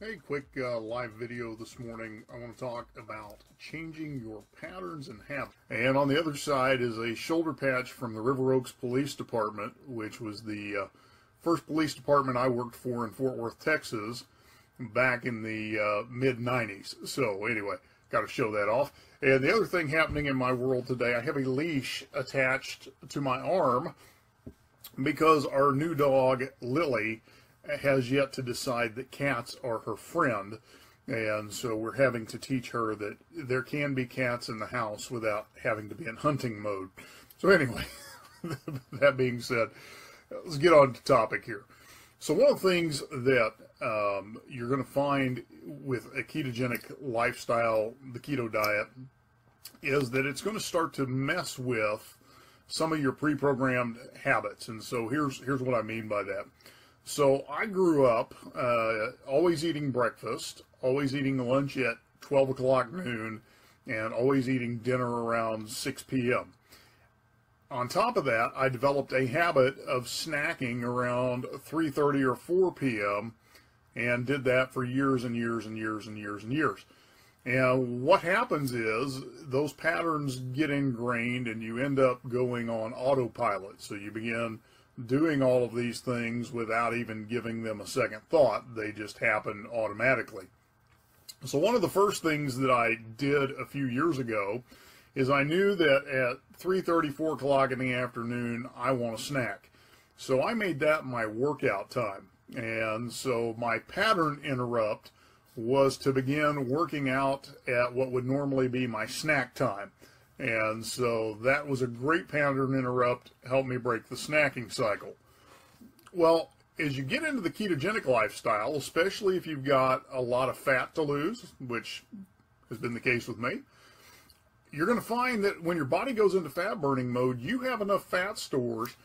Hey, quick live video this morning. I want to talk about changing your patterns and habits. And on the other side is a shoulder patch from the River Oaks Police Department, which was the first police department I worked for in Fort Worth, Texas, back in the mid-90s. So anyway, got to show that off. And the other thing happening in my world today, I have a leash attached to my arm because our new dog, Lily, has yet to decide that cats are her friend, and so we're having to teach her that there can be cats in the house without having to be in hunting mode. So anyway, that being said, let's get on to topic here. So one of the things that you're going to find with a ketogenic lifestyle, the keto diet, is that it's going to start to mess with some of your pre-programmed habits. And so here's what I mean by that. So I grew up always eating breakfast, always eating lunch at 12 o'clock noon, and always eating dinner around 6 p.m. On top of that, I developed a habit of snacking around 3:30 or 4 p.m. and did that for years and years and years and years and years. And what happens is those patterns get ingrained and you end up going on autopilot. So you begin doing all of these things without even giving them a second thought. They just happen automatically. So one of the first things that I did a few years ago is I knew that at 3:30, 4 o'clock in the afternoon, I want a snack. So I made that my workout time. And so my pattern interrupt was to begin working out at what would normally be my snack time. And so that was a great pattern interrupt, helped me break the snacking cycle. Well, as you get into the ketogenic lifestyle, especially if you've got a lot of fat to lose, which has been the case with me, you're going to find that when your body goes into fat burning mode, you have enough fat stores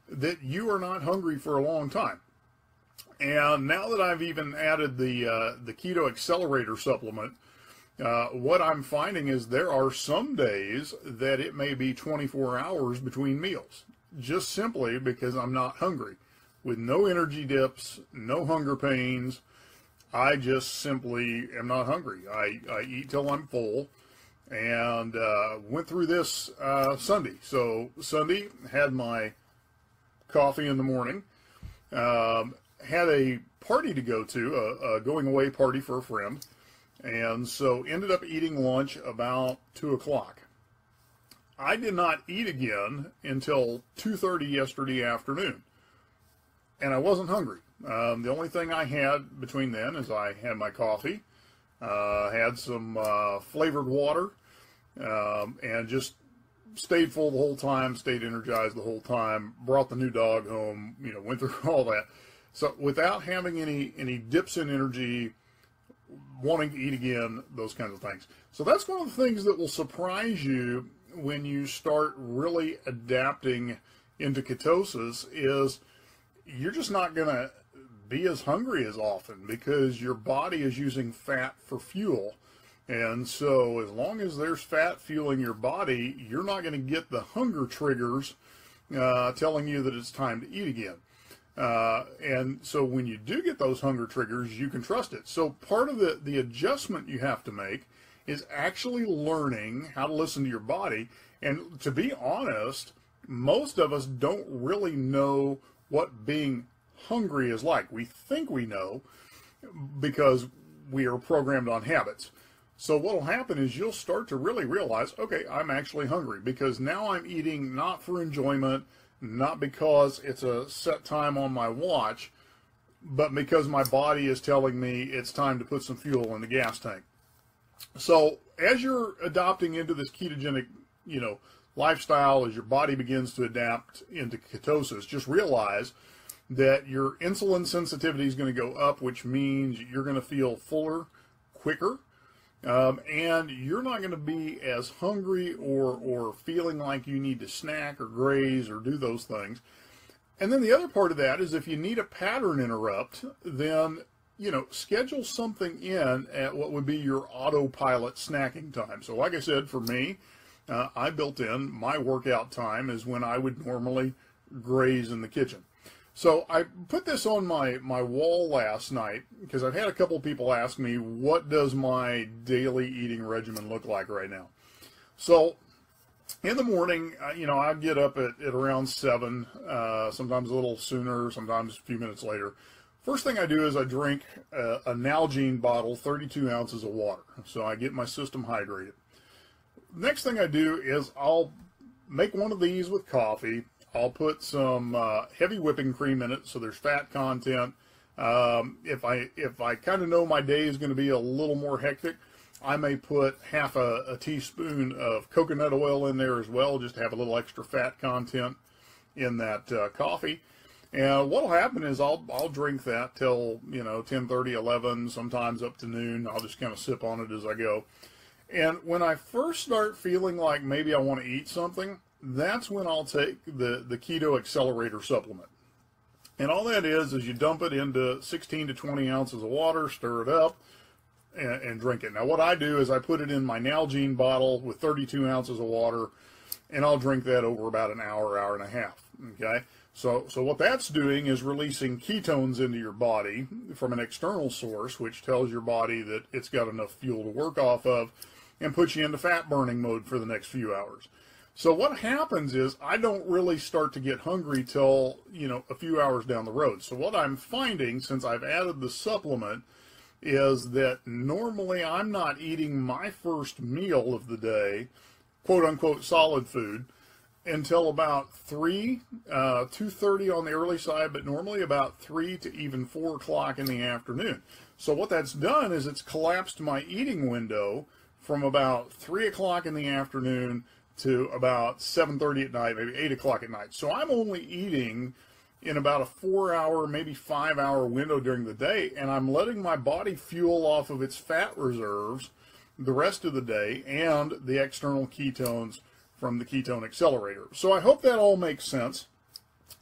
that you are not hungry for a long time. And now that I've even added the Keto Accelerator supplement, what I'm finding is there are some days that it may be 24 hours between meals, just simply because I'm not hungry. With no energy dips, no hunger pains, I just simply am not hungry. I eat till I'm full, and went through this Sunday. So Sunday, had my coffee in the morning, had a party to go to, a going away party for a friend. And so ended up eating lunch about 2 o'clock. I did not eat again until 2:30 yesterday afternoon. And I wasn't hungry. The only thing I had between then is I had my coffee, had some flavored water, and just stayed full the whole time, stayed energized the whole time, brought the new dog home, went through all that. So without having any dips in energy, wanting to eat again, those kinds of things. So that's one of the things that will surprise you when you start really adapting into ketosis, is you're just not going to be as hungry as often because your body is using fat for fuel. And so as long as there's fat fueling your body, you're not going to get the hunger triggers telling you that it's time to eat again. And so when you do get those hunger triggers, you can trust it. So part of the adjustment you have to make is actually learning how to listen to your body. And to be honest, most of us don't really know what being hungry is like. We think we know because we are programmed on habits. So what will happen is you'll start to really realize, okay, I'm actually hungry because now I'm eating not for enjoyment, not because it's a set time on my watch, but because my body is telling me it's time to put some fuel in the gas tank. So as you're adopting into this ketogenic, lifestyle, as your body begins to adapt into ketosis, just realize that your insulin sensitivity is going to go up, which means you're going to feel fuller, quicker. And you're not going to be as hungry or feeling like you need to snack or graze or do those things. And then the other part of that is if you need a pattern interrupt, then, schedule something in at what would be your autopilot snacking time. So like I said, for me, I built in my workout time is when I would normally graze in the kitchen. So I put this on my wall last night because I've had a couple people ask me, what does my daily eating regimen look like right now? So in the morning, I get up at around 7, sometimes a little sooner, sometimes a few minutes later. First thing I do is I drink a Nalgene bottle, 32 ounces of water. So I get my system hydrated. Next thing I do is I'll make one of these with coffee. I'll put some heavy whipping cream in it, so there's fat content. If I kind of know my day is going to be a little more hectic, I may put half a teaspoon of coconut oil in there as well, just to have a little extra fat content in that coffee. And what'll happen is I'll drink that till 10:30, 11, sometimes up to noon. I'll just kind of sip on it as I go. And when I first start feeling like maybe I want to eat something, that's when I'll take the Keto Accelerator supplement. And all that is you dump it into 16 to 20 ounces of water, stir it up, and drink it. Now what I do is I put it in my Nalgene bottle with 32 ounces of water, and I'll drink that over about an hour, hour and a half. Okay? So what that's doing is releasing ketones into your body from an external source, which tells your body that it's got enough fuel to work off of, and puts you into fat burning mode for the next few hours. So what happens is I don't really start to get hungry till, a few hours down the road. So what I'm finding since I've added the supplement is that normally I'm not eating my first meal of the day, quote unquote solid food, until about 3, 2:30 on the early side, but normally about 3 to even 4 o'clock in the afternoon. So what that's done is it's collapsed my eating window from about 3 o'clock in the afternoon to about 7:30 at night, maybe 8 o'clock at night. So I'm only eating in about a 4-hour, maybe 5-hour window during the day, and I'm letting my body fuel off of its fat reserves the rest of the day and the external ketones from the Ketone Accelerator. So I hope that all makes sense.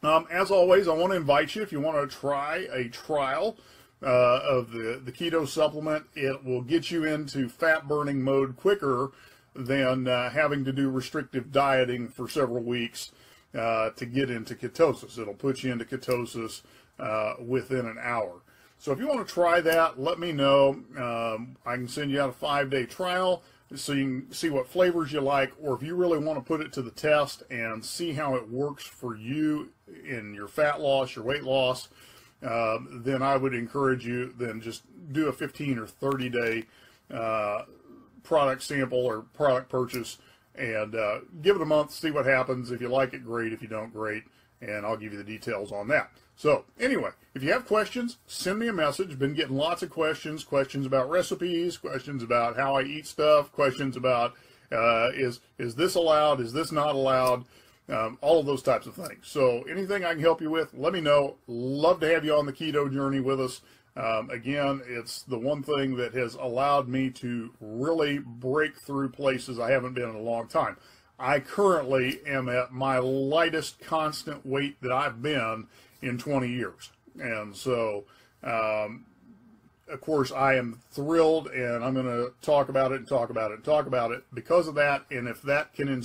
As always, I want to invite you, if you want to try a trial of the keto supplement, it will get you into fat burning mode quicker than having to do restrictive dieting for several weeks to get into ketosis. It'll put you into ketosis within an hour. So if you want to try that, let me know. I can send you out a 5-day trial so you can see what flavors you like, or if you really want to put it to the test and see how it works for you in your fat loss, your weight loss, then I would encourage you, then just do a 15 or 30-day product sample or product purchase and give it a month, see what happens. If you like it, great. If you don't, great. And I'll give you the details on that. So anyway, if you have questions, send me a message. Been getting lots of questions about recipes, questions about how I eat stuff, questions about is this allowed, is this not allowed, all of those types of things. So anything I can help you with, let me know. Love to have you on the keto journey with us. Again, it's the one thing that has allowed me to really break through places I haven't been in a long time. I currently am at my lightest constant weight that I've been in 20 years. And so, of course, I am thrilled, and I'm going to talk about it and talk about it and talk about it because of that. And if that can